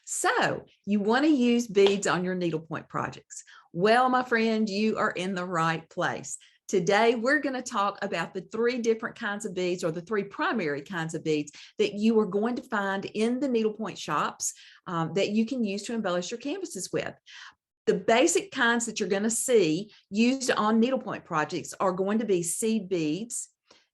So you want to use beads on your needlepoint projects. Well, my friend, you are in the right place. Today, we're going to talk about the three different kinds of beads, or the three primary kinds of beads that you are going to find in the needlepoint shops that you can use to embellish your canvases with. The basic kinds that you're going to see used on needlepoint projects are going to be seed beads,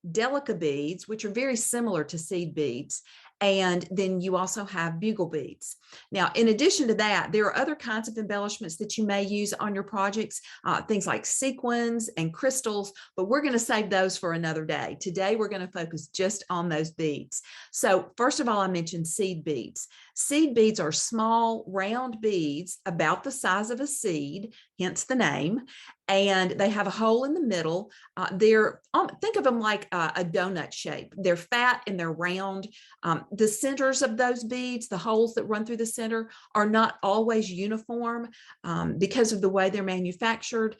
Delica beads, which are very similar to seed beads, and then you also have bugle beads. Now, in addition to that, there are other kinds of embellishments that you may use on your projects, things like sequins and crystals, but we're going to save those for another day. Today, we're going to focus just on those beads. So first of all, I mentioned seed beads. Seed beads are small, round beads about the size of a seed, hence the name, and they have a hole in the middle. Think of them like a donut shape. They're fat and they're round. The centers of those beads, the holes that run through the center, are not always uniform because of the way they're manufactured.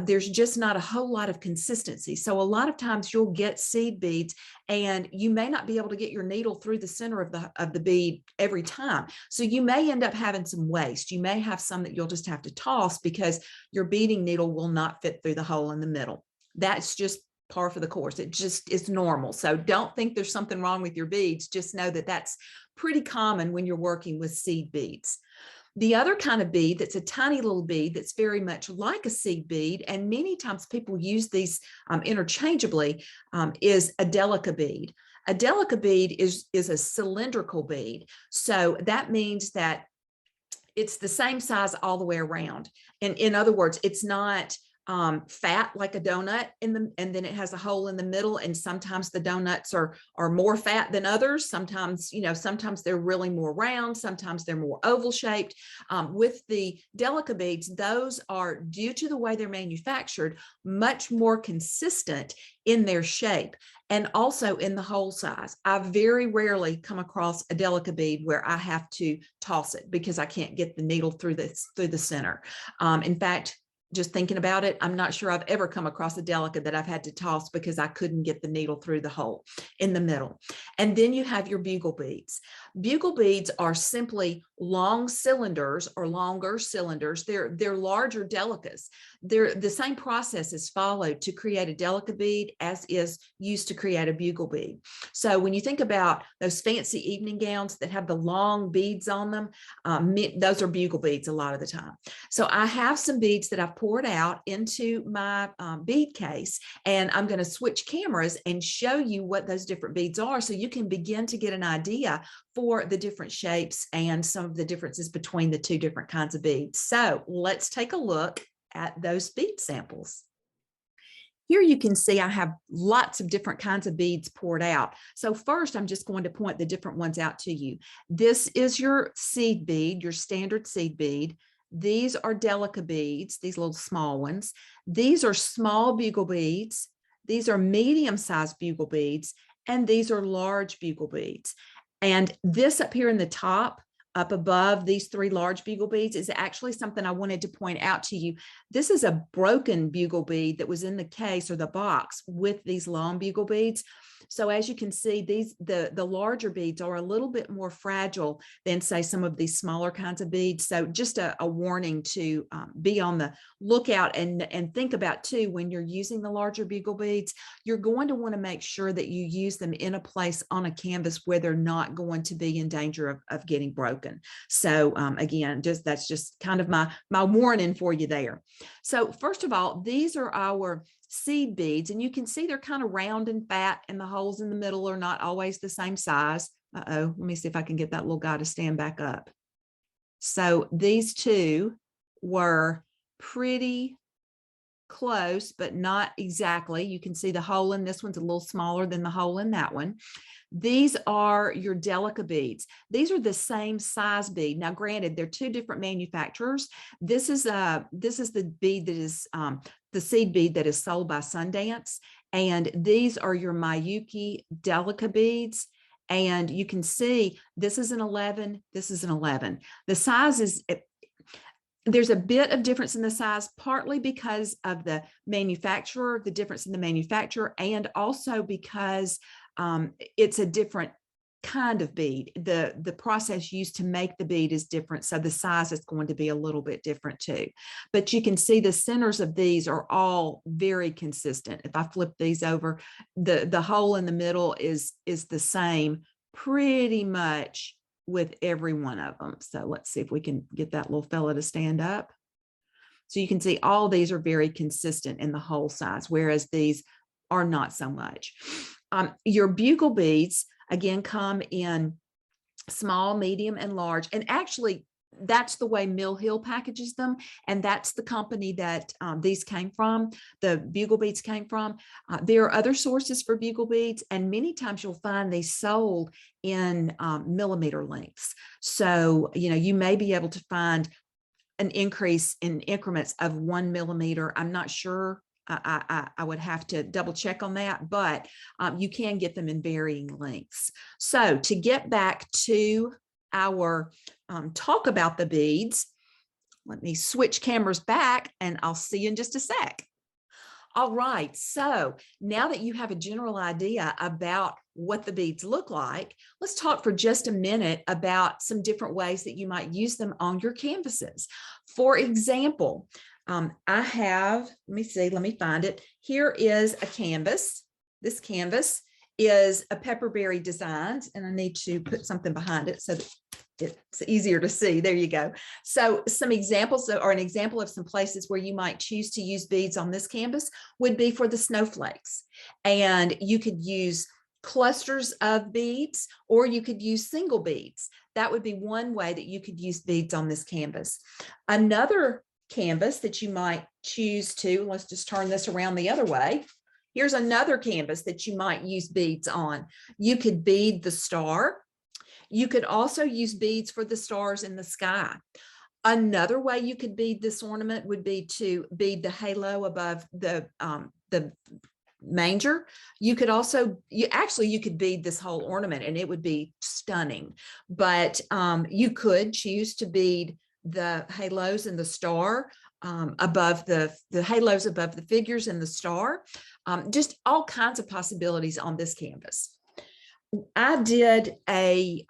There's just not a whole lot of consistency. So a lot of times you'll get seed beads and you may not be able to get your needle through the center of the bead every time. So you may end up having some waste. You may have some that you'll just have to toss because your beading needle will not fit through the hole in the middle. That's just par for the course. It's normal. So don't think there's something wrong with your beads. Just know that that's pretty common when you're working with seed beads. The other kind of bead that's a tiny little bead that's very much like a seed bead, and many times people use these interchangeably, is a Delica bead. A Delica bead is a cylindrical bead. So that means that it's the same size all the way around. And in other words, it's not fat like a donut and then it has a hole in the middle, and sometimes the donuts are more fat than others. Sometimes they're really more round, sometimes they're more oval shaped. With the Delica beads, those are, due to the way they're manufactured, much more consistent in their shape and also in the hole size. I very rarely come across a Delica bead where I have to toss it because I can't get the needle through the center. In fact, just thinking about it, I'm not sure I've ever come across a Delica that I've had to toss because I couldn't get the needle through the hole in the middle. And then you have your bugle beads. Bugle beads are simply long cylinders or longer cylinders. They're larger Delicas. The same process is followed to create a Delica bead as is used to create a bugle bead. So when you think about those fancy evening gowns that have the long beads on them, those are bugle beads a lot of the time. So I have some beads that I've poured out into my bead case, and I'm going to switch cameras and show you what those different beads are so you can begin to get an idea for the different shapes and some of the differences between the two different kinds of beads. So let's take a look at those bead samples. Here you can see I have lots of different kinds of beads poured out. So first, I'm just going to point the different ones out to you. This is your seed bead, your standard seed bead. These are Delica beads, these little small ones. These are small bugle beads. These are medium-sized bugle beads, and these are large bugle beads. And this up here in the top, up above these three large bugle beads, is actually something I wanted to point out to you. This is a broken bugle bead that was in the case or the box with these long bugle beads. So as you can see, the larger beads are a little bit more fragile than, say, some of these smaller kinds of beads. So just a warning to be on the lookout and think about too, when you're using the larger bugle beads, you're going to want to make sure that you use them in a place on a canvas where they're not going to be in danger of getting broken. So again, that's just kind of my warning for you there. So first of all, these are our seed beads, and you can see they're kind of round and fat, and the holes in the middle are not always the same size. Let me see if I can get that little guy to stand back up. So these two were pretty close, but not exactly. You can see the hole in this one's a little smaller than the hole in that one. These are your Delica beads. These are the same size bead. Now, granted, they're two different manufacturers. This is the bead that is the seed bead that is sold by Sundance, and these are your Miyuki Delica beads. And you can see this is an 11. This is an 11. The size is. There's a bit of difference in the size, partly because of the manufacturer, the difference in the manufacturer, and also because it's a different kind of bead. The process used to make the bead is different, so the size is going to be a little bit different too. But you can see the centers of these are all very consistent. If I flip these over, the hole in the middle is the same pretty much with every one of them. So let's see if we can get that little fella to stand up. So you can see all these are very consistent in the hole size, whereas these are not so much. Your bugle beads, again, come in small, medium, and large. And actually, that's the way Mill Hill packages them. And that's the company that these came from, the bugle beads came from. There are other sources for bugle beads, and many times you'll find they sold in millimeter lengths. So, you may be able to find an increase in increments of 1 millimeter. I'm not sure. I would have to double check on that, but you can get them in varying lengths. So to get back to our talk about the beads, let me switch cameras back and I'll see you in just a sec. All right, so now that you have a general idea about what the beads look like, let's talk for just a minute about some different ways that you might use them on your canvases. For example, I have, let me find it. Here is a canvas. This canvas is a pepperberry designs, and I need to put something behind it so that it's easier to see. There you go. So some examples, or an example of some places where you might choose to use beads on this canvas would be for the snowflakes. And you could use clusters of beads, or you could use single beads. That would be one way that you could use beads on this canvas. Another canvas that you might choose to, let's just turn this around the other way. Here's another canvas that you might use beads on. You could bead the star. You could also use beads for the stars in the sky. Another way you could bead this ornament would be to bead the halo above the manger. You could also, you could bead this whole ornament and it would be stunning. But you could choose to bead the halos and the star above the halos above the figures and the star. Just all kinds of possibilities on this canvas. I did a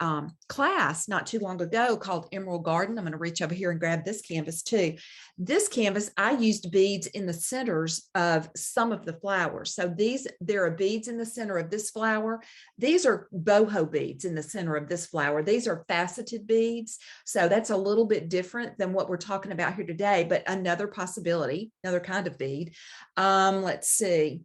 class not too long ago called Emerald Garden. I'm going to reach over here and grab this canvas too. This canvas, I used beads in the centers of some of the flowers. So there are beads in the center of this flower. These are boho beads in the center of this flower. These are faceted beads. So that's a little bit different than what we're talking about here today, but another possibility, another kind of bead. Let's see.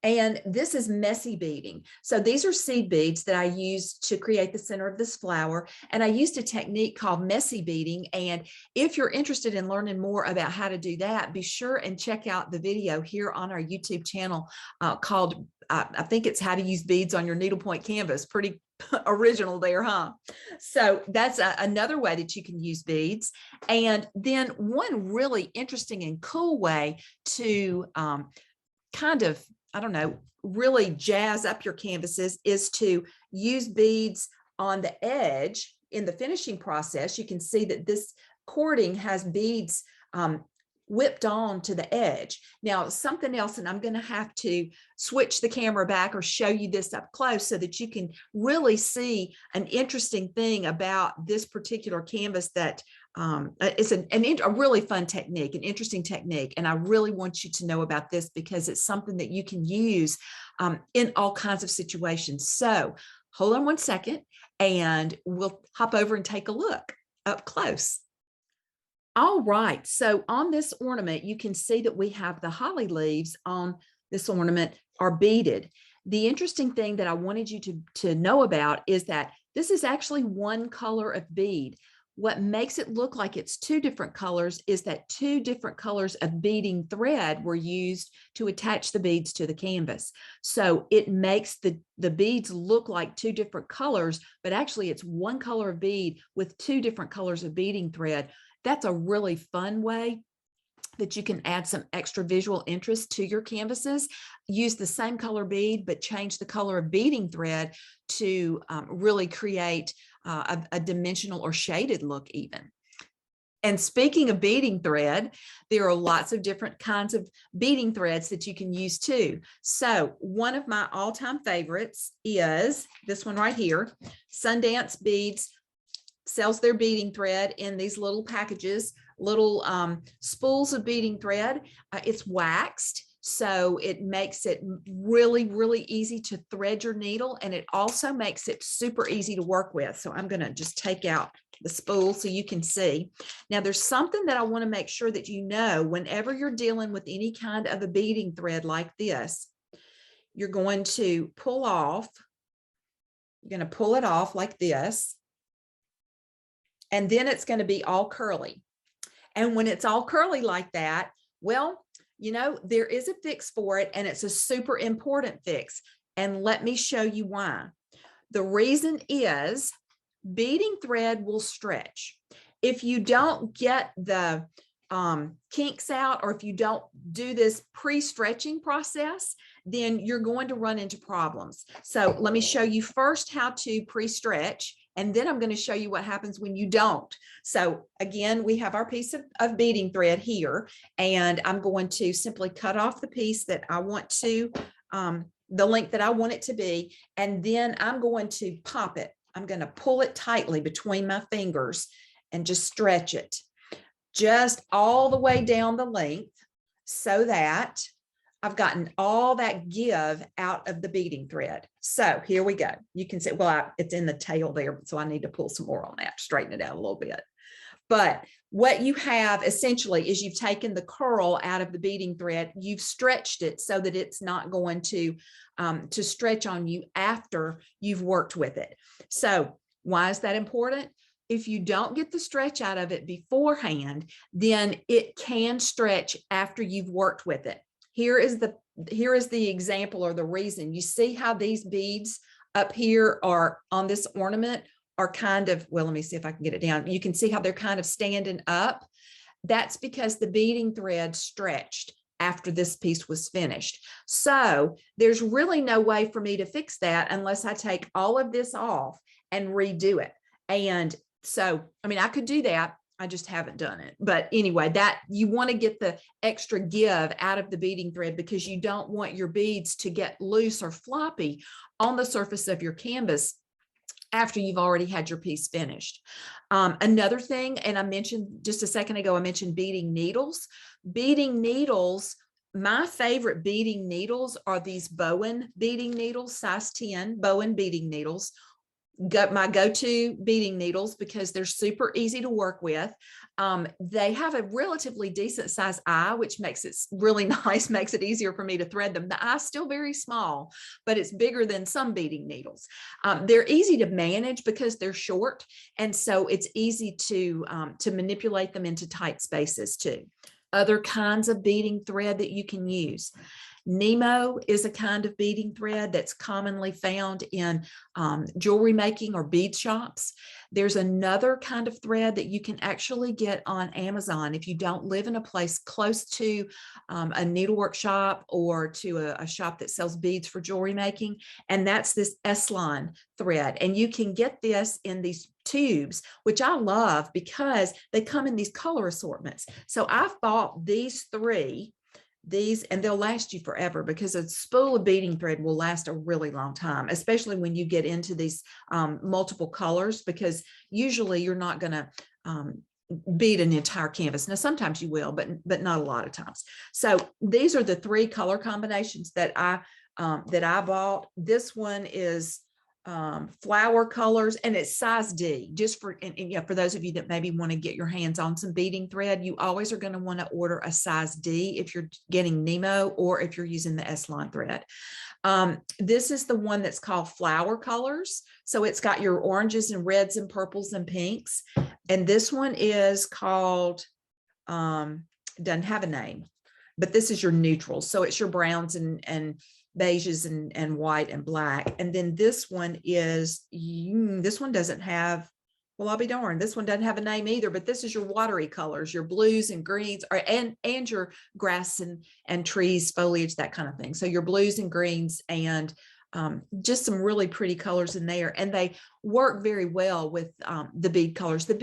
And this is messy beading. So these are seed beads that I used to create the center of this flower. And I used a technique called messy beading. And if you're interested in learning more about how to do that, be sure and check out the video here on our YouTube channel called, I think it's How to Use Beads on Your Needlepoint Canvas. Pretty original there, huh? So that's another way that you can use beads. And then one really interesting and cool way to kind of, I don't know, really jazz up your canvases is to use beads on the edge in the finishing process. You can see that this cording has beads whipped on to the edge. Now, something else, and I'm going to have to switch the camera back or show you this up close so that you can really see an interesting thing about this particular canvas that it's a really fun technique, an interesting technique. And I really want you to know about this because it's something that you can use in all kinds of situations. So hold on one second and we'll hop over and take a look up close. All right, so on this ornament, you can see that we have the holly leaves on this ornament are beaded. The interesting thing that I wanted you to know about is that this is actually one color of bead. What makes it look like it's two different colors is that two different colors of beading thread were used to attach the beads to the canvas. So it makes the beads look like two different colors, but actually it's one color of bead with two different colors of beading thread. That's a really fun way that you can add some extra visual interest to your canvases. Use the same color bead, but change the color of beading thread to really create a dimensional or shaded look even. And speaking of beading thread, there are lots of different kinds of beading threads that you can use too. So one of my all-time favorites is this one right here. Sundance Beads sells their beading thread in these little packages, little spools of beading thread. It's waxed, so it makes it really, really easy to thread your needle, and it also makes it super easy to work with. So I'm going to just take out the spool so you can see. Now there's something that I want to make sure that you know whenever you're dealing with any kind of a beading thread like this. You're going to pull off, you're going to pull it off like this, and then it's going to be all curly. And when it's all curly like that, well, you know, there is a fix for it, and it's a super important fix. And let me show you why. The reason is beading thread will stretch. If you don't get the kinks out, or if you don't do this pre-stretching process, then you're going to run into problems. So let me show you first how to pre-stretch, and then I'm going to show you what happens when you don't. So again, we have our piece of beading thread here, and I'm going to simply cut off the piece that I want to, the length that I want it to be, and then I'm going to pop it. I'm going to pull it tightly between my fingers and just stretch it just all the way down the length, so that I've gotten all that give out of the beading thread. So here we go. You can see, well, it's in the tail there, so I need to pull some more on that, straighten it out a little bit. But what you have essentially is you've taken the curl out of the beading thread, you've stretched it so that it's not going to stretch on you after you've worked with it. So why is that important? If you don't get the stretch out of it beforehand, then it can stretch after you've worked with it. Here is the example, or the reason. You see how these beads up here are on this ornament are kind of, well, let me see if I can get it down. You can see how they're kind of standing up. That's because the beading thread stretched after this piece was finished. So there's really no way for me to fix that unless I take all of this off and redo it. And so, I mean, I could do that. I just haven't done it. But anyway, that you want to get the extra give out of the beading thread, because you don't want your beads to get loose or floppy on the surface of your canvas after you've already had your piece finished. Another thing, and I mentioned just a second ago, I mentioned beading needles. Beading needles, my favorite beading needles are these Bowen beading needles, size 10 Bowen beading needles. My go-to beading needles because they're super easy to work with. They have a relatively decent size eye, which makes it really nice, makes it easier for me to thread them. The eye's still very small, but it's bigger than some beading needles. They're easy to manage because they're short, and so it's easy to manipulate them into tight spaces too. Other kinds of beading thread that you can use. Nemo is a kind of beading thread that's commonly found in jewelry making or bead shops. There's another kind of thread that you can actually get on Amazon if you don't live in a place close to a needlework shop or to a shop that sells beads for jewelry making, and that's this S-line thread. And you can get this in these tubes, which I love because they come in these color assortments. So I've bought these three, and they'll last you forever, because a spool of beading thread will last a really long time, especially when you get into these multiple colors, because usually you're not going to bead an entire canvas. Now, sometimes you will, but not a lot of times. So these are the three color combinations that I bought. This one is flower colors, and it's size D, just for, and yeah, for those of you that maybe want to get your hands on some beading thread, you always are going to want to order a size D if you're getting Nemo or if you're using the S-line thread. This is the one that's called flower colors. So it's got your oranges and reds and purples and pinks. And this one is called, doesn't have a name, but this is your neutrals. So it's your browns and beiges and white and black. And then this one is, this one doesn't have, well, I'll be darned, this one doesn't have a name either, but this is your watery colors, your blues and greens, and your grass and trees, foliage, that kind of thing. So your blues and greens and just some really pretty colors in there, and they work very well with the bead colors. The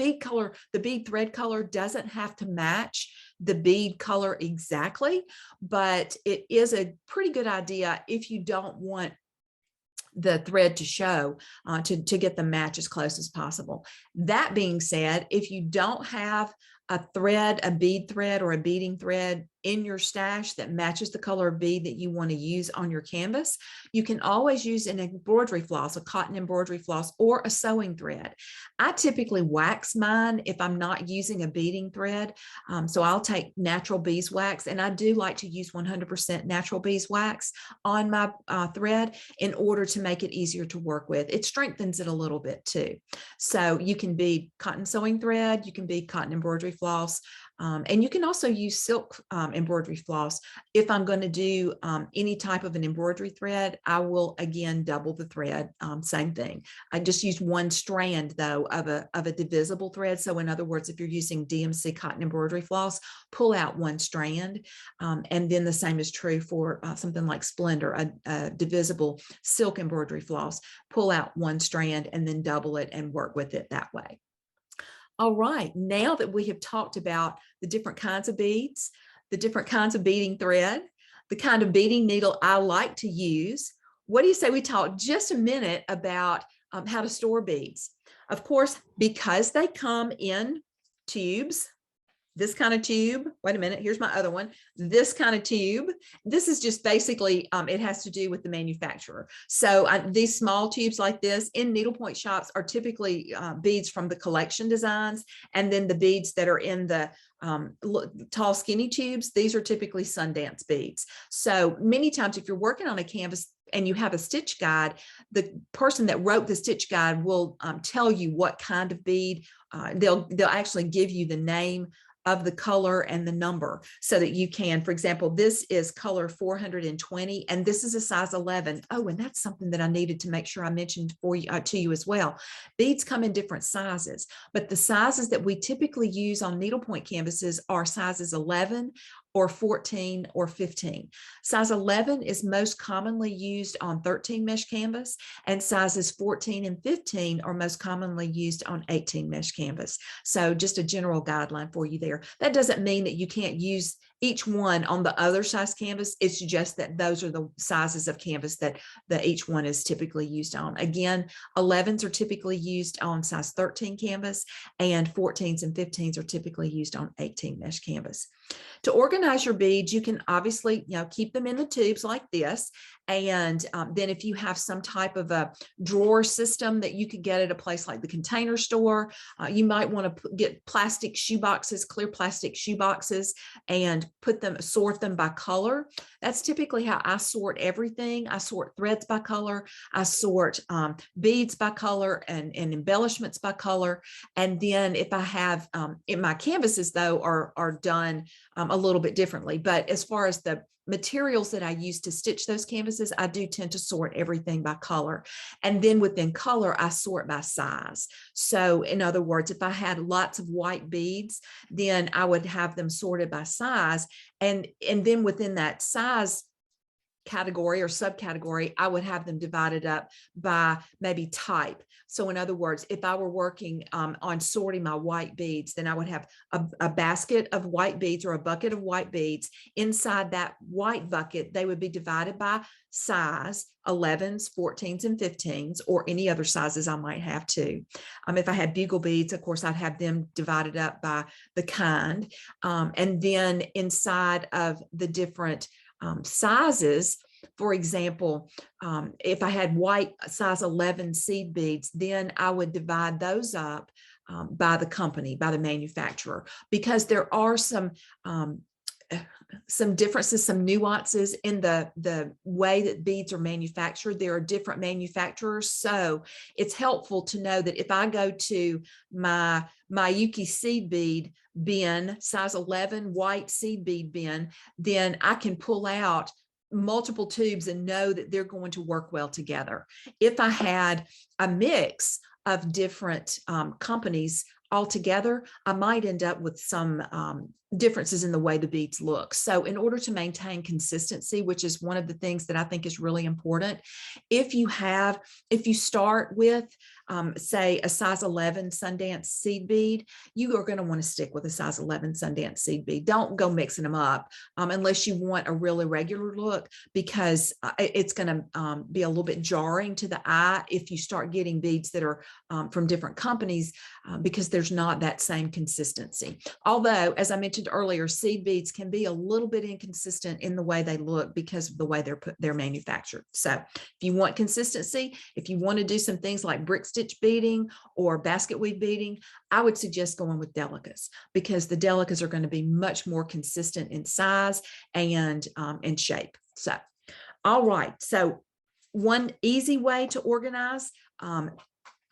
bead thread color doesn't have to match the bead color exactly, but it is a pretty good idea if you don't want the thread to show, to get the match as close as possible. That being said, if you don't have a thread, a bead thread or a beading thread in your stash that matches the color of bead that you want to use on your canvas, you can always use an embroidery floss, a cotton embroidery floss, or a sewing thread. I typically wax mine if I'm not using a beading thread. So I'll take natural beeswax, and I do like to use 100% natural beeswax on my thread in order to make it easier to work with. It strengthens it a little bit too. So you can bead cotton sewing thread, you can bead cotton embroidery floss, and you can also use silk embroidery floss. If I'm going to do any type of an embroidery thread, I will again double the thread. Same thing. I just use one strand though of a divisible thread. So in other words, if you're using DMC cotton embroidery floss, pull out one strand, and then the same is true for something like Splendor, a divisible silk embroidery floss. Pull out one strand and then double it and work with it that way. All right, now that we have talked about the different kinds of beads, the different kinds of beading thread, the kind of beading needle I like to use, what do you say we talk just a minute about how to store beads? Of course, because they come in tubes, this kind of tube, wait a minute, here's my other one, this kind of tube. This is just basically, it has to do with the manufacturer. So these small tubes like this in needlepoint shops are typically beads from the collection designs. And then the beads that are in the tall skinny tubes, these are typically Sundance beads. So many times if you're working on a canvas and you have a stitch guide, the person that wrote the stitch guide will tell you what kind of bead. They'll actually give you the name of the color and the number so that you can, for example, this is color 420 and this is a size 11. Oh, and that's something that I needed to make sure I mentioned for you, to you as well. Beads come in different sizes, but the sizes that we typically use on needlepoint canvases are sizes 11 or 14 or 15. Size 11 is most commonly used on 13 mesh canvas, and sizes 14 and 15 are most commonly used on 18 mesh canvas. So just a general guideline for you there. That doesn't mean that you can't use each one on the other size canvas. It's just that those are the sizes of canvas that each one is typically used on. Again, 11s are typically used on size 13 canvas, and 14s and 15s are typically used on 18 mesh canvas. To organize your beads, you can obviously, keep them in the tubes like this. And then if you have some type of a drawer system that you could get at a place like the Container Store, you might want to get plastic shoe boxes, clear plastic shoe boxes, and sort them by color. That's typically how I sort everything. I sort threads by color. I sort beads by color and embellishments by color. And then if I have, in my canvases though, are done a little bit differently. But as far as the materials that I use to stitch those canvases, I do tend to sort everything by color. And then within color, I sort by size. So in other words, if I had lots of white beads, then I would have them sorted by size. And then within that size category or subcategory, I would have them divided up by maybe type. So in other words, if I were working on sorting my white beads, then I would have a basket of white beads or a bucket of white beads. Inside that white bucket, they would be divided by size, 11s, 14s, and 15s, or any other sizes I might have too. If I had bugle beads, of course, I'd have them divided up by the kind. And then inside of the different sizes, for example, if I had white size 11 seed beads, then I would divide those up by the company, by the manufacturer, because there are some differences, some nuances in the way that beads are manufactured. There are different manufacturers. So it's helpful to know that if I go to my Yuki seed bead bin, size 11 white seed bead bin, then I can pull out multiple tubes and know that they're going to work well together. If I had a mix of different companies all together, I might end up with some differences in the way the beads look. So in order to maintain consistency, which is one of the things that I think is really important, if you start with say a size 11 Sundance seed bead, you are going to want to stick with a size 11 Sundance seed bead. Don't go mixing them up unless you want a really regular look, because it's going to be a little bit jarring to the eye if you start getting beads that are from different companies, because there's not that same consistency. Although, as I mentioned earlier, seed beads can be a little bit inconsistent in the way they look because of the way they're manufactured. So if you want consistency, if you want to do some things like brick stitch beading or basket weave beading, I would suggest going with Delicas, because the Delicas are going to be much more consistent in size and in shape. So, all right. So one easy way to organize,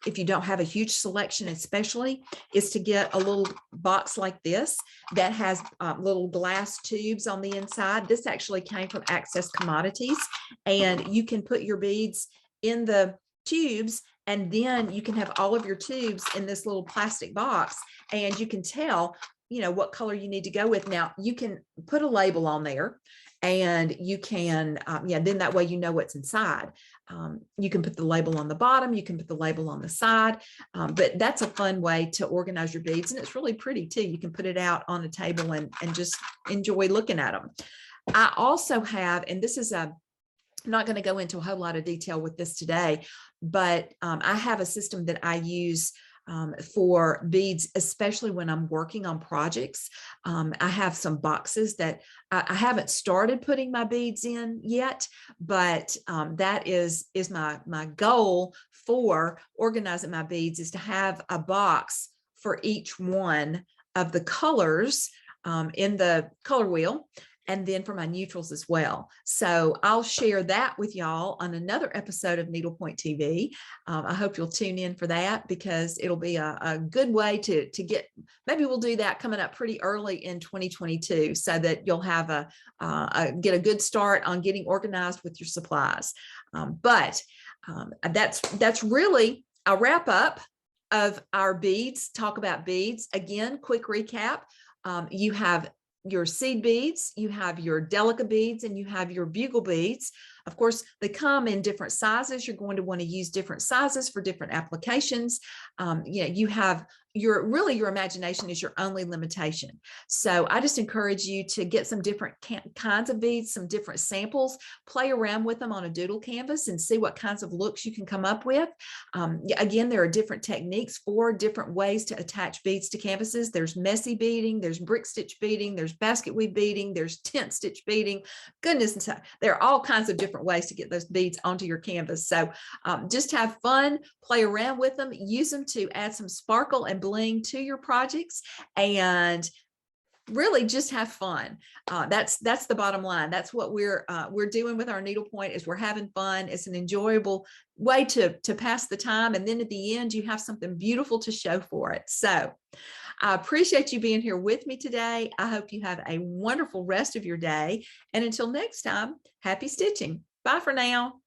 if you don't have a huge selection especially, is to get a little box like this that has little glass tubes on the inside. This actually came from Access Commodities, and you can put your beads in the tubes, and then you can have all of your tubes in this little plastic box, and you can tell, you know, what color you need to go with. Now you can put a label on there, and you can, then that way you know what's inside. You can put the label on the bottom, you can put the label on the side, but that's a fun way to organize your beads, and it's really pretty too. You can put it out on a table and just enjoy looking at them. I also have, and this is I'm not going to go into a whole lot of detail with this today, but I have a system that I use for beads, especially when I'm working on projects. I have some boxes that I haven't started putting my beads in yet, but that is my goal for organizing my beads, is to have a box for each one of the colors in the color wheel, and then for my neutrals as well. So I'll share that with y'all on another episode of Needlepoint TV. I hope you'll tune in for that, because it'll be a good way to get, maybe we'll do that coming up pretty early in 2022, so that you'll have get a good start on getting organized with your supplies. But that's really a wrap up of our beads, talk about beads. Again, quick recap. You have your seed beads, you have your Delica beads, and you have your Bugle beads. Of course, they come in different sizes. You're going to want to use different sizes for different applications. You have your imagination is your only limitation. So I just encourage you to get some different kinds of beads, some different samples, play around with them on a doodle canvas and see what kinds of looks you can come up with. Again, there are different techniques for different ways to attach beads to canvases. There's messy beading, there's brick stitch beading, there's basket weave beading, there's tent stitch beading. Goodness, there are all kinds of different ways to get those beads onto your canvas. So just have fun, play around with them, use them to add some sparkle and bling to your projects, and really just have fun. That's the bottom line. That's what we're doing with our needlepoint, is we're having fun. It's an enjoyable way to pass the time, and then at the end you have something beautiful to show for it. So I appreciate you being here with me today. I hope you have a wonderful rest of your day, and until next time, happy stitching. Bye for now.